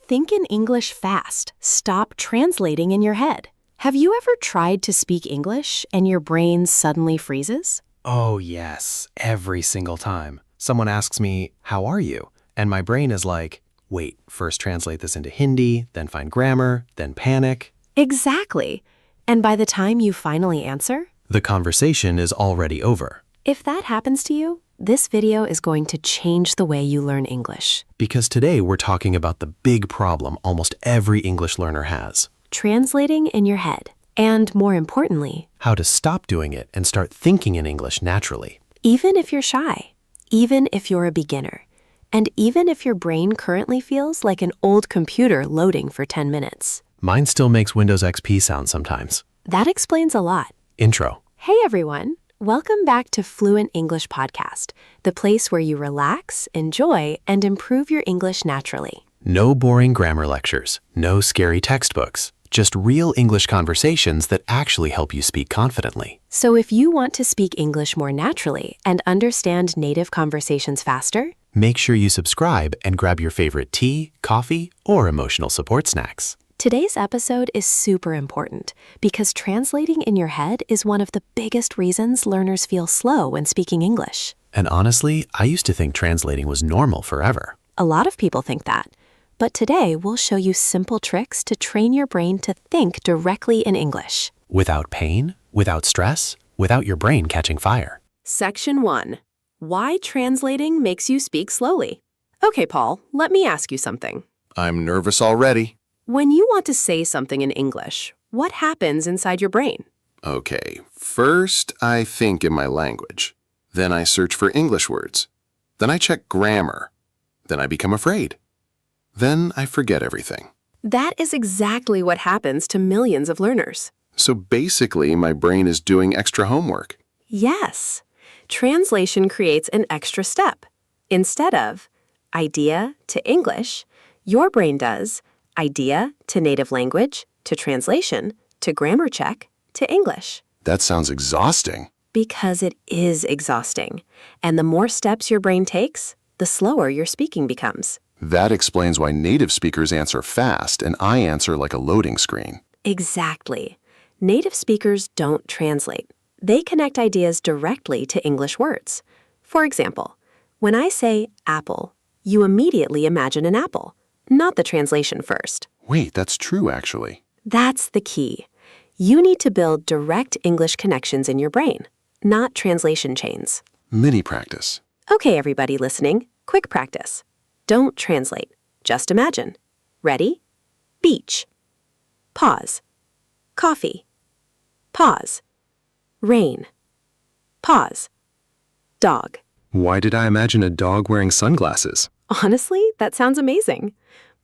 think in English fast. Stop translating in your head. Have you ever tried to speak English and your brain suddenly freezes? Oh, yes, every single time. Someone asks me, "How are you?" And my brain is like, wait, first translate this into Hindi, then find grammar, then panic. Exactly. And by the time you finally answer, The conversation is already over. if that happens to you, this video is going to change the way you learn English. Because today we're talking about the big problem almost every English learner has. Translating in your head. And more importantly, How to stop doing it and start thinking in English naturally. even if you're shy, even if you're a beginner, and even if your brain currently feels like an old computer loading for 10 minutes. Mine still makes Windows XP sound sometimes. That explains a lot. Intro. Hey everyone, welcome back to Fluent English Podcast, the place where you relax, enjoy, and improve your English naturally. No boring grammar lectures, no scary textbooks, just real English conversations that actually help you speak confidently. So if you want to speak English more naturally and understand native conversations faster, Make sure you subscribe and grab your favorite tea, coffee, or emotional support snacks. today's episode is super important because translating in your head is one of the biggest reasons learners feel slow when speaking English. And honestly, I used to think translating was normal forever. A lot of people think that. But today, we'll show you simple tricks to train your brain to think directly in English. Without pain, without stress, without your brain catching fire. Section 1. Why translating makes you speak slowly. Okay, Paul, let me ask you something. I'm nervous already. When you want to say something in English, what happens inside your brain? Okay, first I think in my language. Then I search for English words. Then I check grammar. Then I become afraid. Then I forget everything. That is exactly what happens to millions of learners. So basically, my brain is doing extra homework. Yes. Translation creates an extra step. Instead of idea to English, your brain does idea to native language, to translation, to grammar check, to English. That sounds exhausting. Because it is exhausting. And the more steps your brain takes, the slower your speaking becomes. That explains why native speakers answer fast and I answer like a loading screen. Exactly. Native speakers don't translate. They connect ideas directly to English words. For example, when I say apple, you immediately imagine an apple, not the translation first. Wait, that's true actually. That's the key. You need to build direct English connections in your brain, not translation chains. Mini practice. Okay, everybody listening, quick practice. Don't translate. Just imagine. Ready? Beach. Pause. Coffee. Pause. Rain. Pause. Dog. Why did I imagine a dog wearing sunglasses? Honestly, that sounds amazing.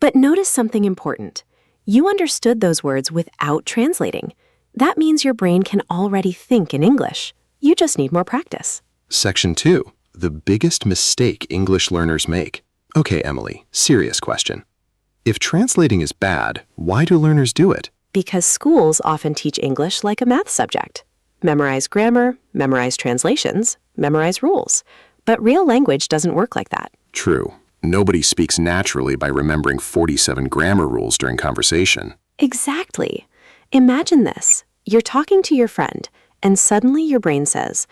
But notice something important. You understood those words without translating. That means your brain can already think in English. You just need more practice. Section 2. The biggest mistake English learners make. Okay, Emily, serious question. If translating is bad, why do learners do it? Because schools often teach English like a math subject. Memorize grammar, memorize translations, memorize rules. But real language doesn't work like that. True. Nobody speaks naturally by remembering 47 grammar rules during conversation. Exactly. Imagine this. You're talking to your friend, and suddenly your brain says,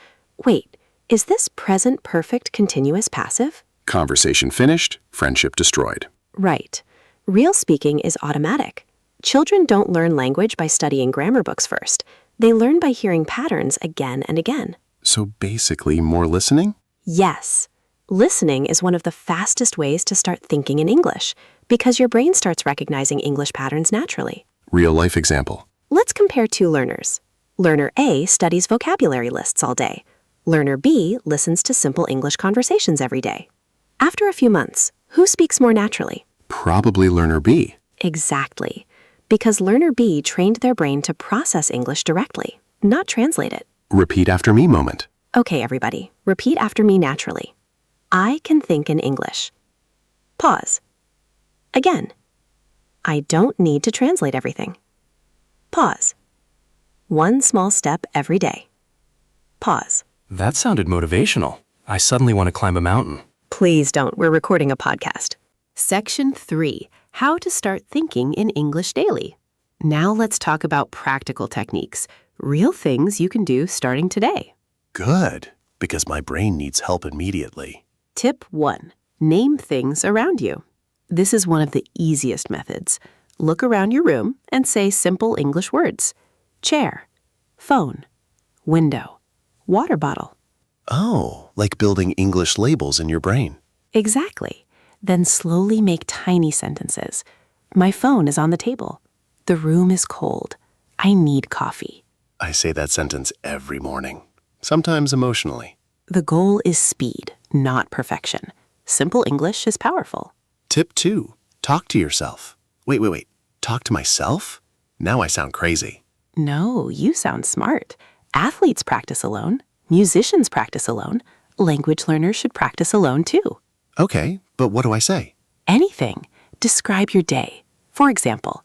wait, is this present perfect continuous passive? Conversation finished, friendship destroyed. Right. Real speaking is automatic. Children don't learn language by studying grammar books first. They learn by hearing patterns again and again. So basically, more listening? Yes. Listening is one of the fastest ways to start thinking in English because your brain starts recognizing English patterns naturally. Real life example. Let's compare two learners. Learner A studies vocabulary lists all day. Learner B listens to simple English conversations every day. After a few months, who speaks more naturally? Probably learner B. Exactly. Because learner B trained their brain to process English directly, not translate it. Repeat after me moment. Okay, everybody, repeat after me naturally. I can think in English. Pause. Again. I don't need to translate everything. Pause. One small step every day. Pause. That sounded motivational. I suddenly want to climb a mountain. Please don't, we're recording a podcast. Section 3. how to start thinking in English daily. Now let's talk about practical techniques, real things you can do starting today. Good, because my brain needs help immediately. Tip 1. Name things around you. This is one of the easiest methods. Look around your room and say simple English words. Chair, phone, window, water bottle. Oh, like building English labels in your brain. Exactly. Then slowly make tiny sentences. My phone is on the table. The room is cold. I need coffee. I say that sentence every morning, sometimes emotionally. The goal is speed, not perfection. Simple English is powerful. Tip 2, talk to yourself. Wait. Talk to myself? Now I sound crazy. No, you sound smart. Athletes practice alone. Musicians practice alone. Language learners should practice alone too. Okay, but what do I say? Anything. Describe your day. For example,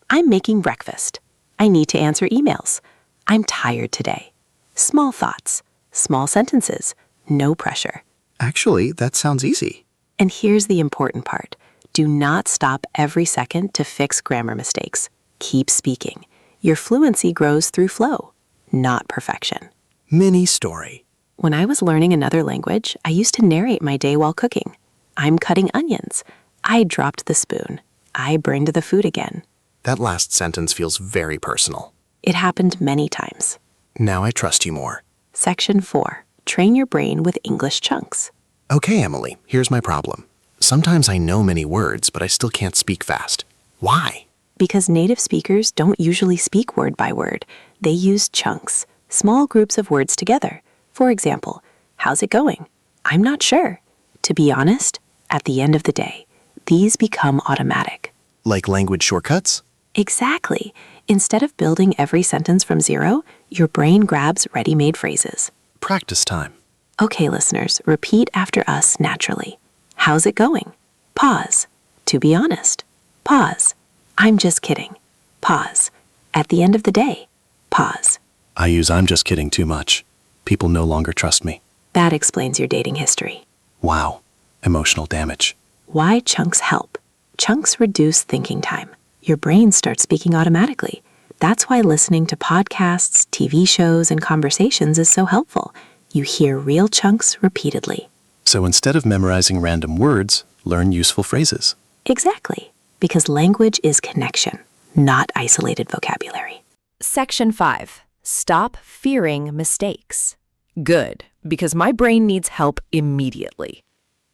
I'm making breakfast. I need to answer emails. I'm tired today. Small thoughts, small sentences, no pressure. Actually, that sounds easy. And here's the important part. Do not stop every second to fix grammar mistakes. Keep speaking. Your fluency grows through flow, not perfection. Mini story. When I was learning another language, I used to narrate my day while cooking. I'm cutting onions. I dropped the spoon. I burned the food again. That last sentence feels very personal. It happened many times. Now I trust you more. Section 4. Train your brain with English chunks. Okay, Emily, here's my problem. Sometimes I know many words, but I still can't speak fast. Why? Because native speakers don't usually speak word by word. They use chunks, small groups of words together. For example, how's it going? I'm not sure. To be honest, at the end of the day, these become automatic. Like language shortcuts? Exactly. Instead of building every sentence from zero, your brain grabs ready-made phrases. Practice time. Okay, listeners, repeat after us naturally. How's it going? Pause. To be honest. Pause. I'm just kidding. Pause. At the end of the day. Pause. I use I'm just kidding too much. People no longer trust me. That explains your dating history. Wow. Emotional damage. Why chunks help? Chunks reduce thinking time. Your brain starts speaking automatically. That's why listening to podcasts, TV shows, and conversations is so helpful. You hear real chunks repeatedly. So instead of memorizing random words, learn useful phrases. Exactly. Because language is connection, not isolated vocabulary. Section 5. Stop fearing mistakes. Good, because my brain needs help immediately.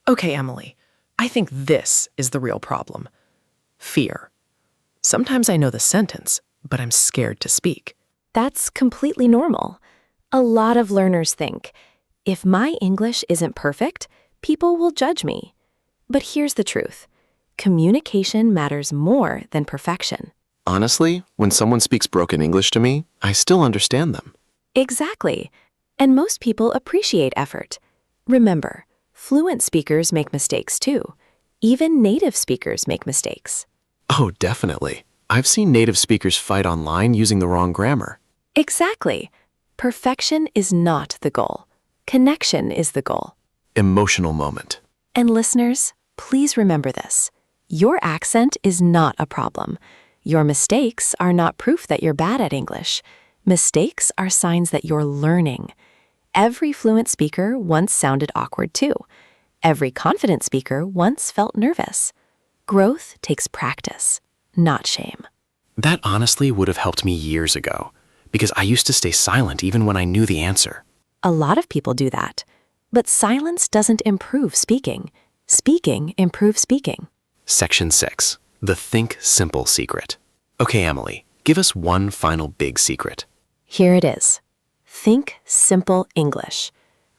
Okay, Emily, I think this is the real problem. Fear. Sometimes I know the sentence, but I'm scared to speak. That's completely normal. A lot of learners think, if my English isn't perfect, people will judge me. But here's the truth. Communication matters more than perfection. Honestly, when someone speaks broken English to me, I still understand them. Exactly. And most people appreciate effort. Remember, fluent speakers make mistakes too. Even native speakers make mistakes. Oh, definitely. I've seen native speakers fight online using the wrong grammar. Exactly. Perfection is not the goal. Connection is the goal. Emotional moment. And listeners, please remember this. Your accent is not a problem. Your mistakes are not proof that you're bad at English. Mistakes are signs that you're learning. Every fluent speaker once sounded awkward too. Every confident speaker once felt nervous. Growth takes practice, not shame. That honestly would have helped me years ago, because I used to stay silent even when I knew the answer. A lot of people do that. But silence doesn't improve speaking. Speaking improves speaking. Section 6. The Think Simple Secret. Okay, Emily, give us one final big secret. Here it is. Think simple English.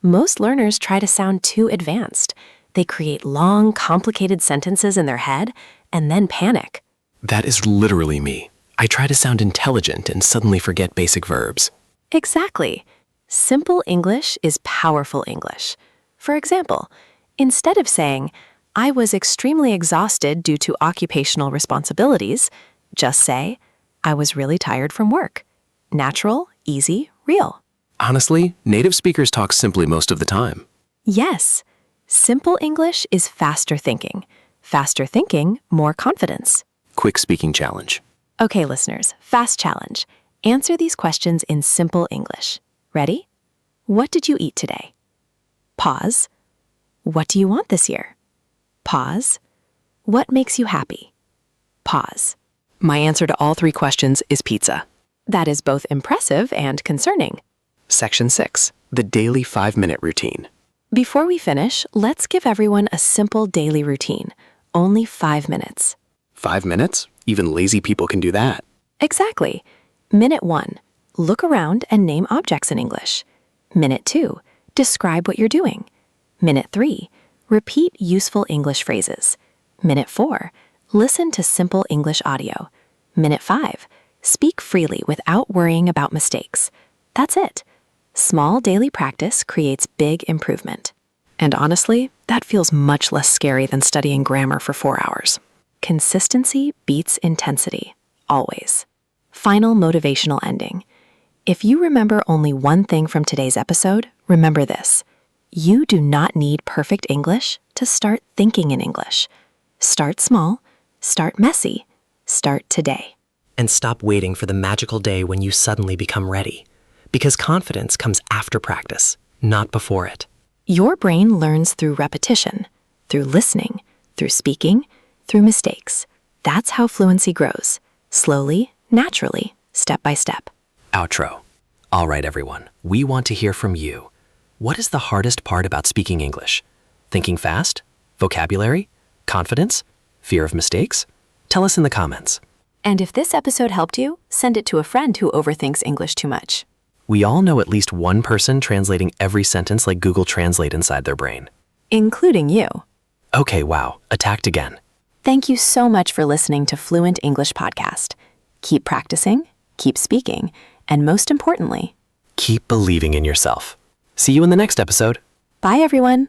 Most learners try to sound too advanced. They create long, complicated sentences in their head and then panic. That is literally me. I try to sound intelligent and suddenly forget basic verbs. Exactly. Simple English is powerful English. For example, instead of saying, I was extremely exhausted due to occupational responsibilities, just say, I was really tired from work. Natural, easy, real. Honestly, native speakers talk simply most of the time. Yes. Simple English is faster thinking. Faster thinking, more confidence. Quick speaking challenge. Okay, listeners, fast challenge. Answer these questions in simple English. Ready? What did you eat today? Pause. What do you want this year? Pause. What makes you happy? Pause. My answer to all 3 questions is pizza. That is both impressive and concerning. Section 6. The daily 5-minute routine. Before we finish, let's give everyone a simple daily routine. Only 5 minutes. 5 minutes? Even lazy people can do that. Exactly. Minute 1. Look around and name objects in English. Minute 2. Describe what you're doing. Minute 3. Repeat useful English phrases. Minute 4. Listen to simple English audio. Minute 5. Speak freely without worrying about mistakes. That's it. Small daily practice creates big improvement. And honestly, that feels much less scary than studying grammar for 4 hours. Consistency beats intensity, always. Final motivational ending. If you remember only one thing from today's episode, remember this. You do not need perfect English to start thinking in English. Start small, start messy, start today. And stop waiting for the magical day when you suddenly become ready. Because confidence comes after practice, not before it. Your brain learns through repetition, through listening, through speaking, through mistakes. That's how fluency grows. Slowly, naturally, step by step. Outro. All right, everyone, we want to hear from you. What is the hardest part about speaking English? Thinking fast? Vocabulary? Confidence? Fear of mistakes? Tell us in the comments. And if this episode helped you, send it to a friend who overthinks English too much. We all know at least one person translating every sentence like Google Translate inside their brain. Including you. Okay, wow, attacked again. Thank you so much for listening to Fluent English Podcast. Keep practicing, keep speaking, and most importantly, Keep believing in yourself. See you in the next episode. bye everyone.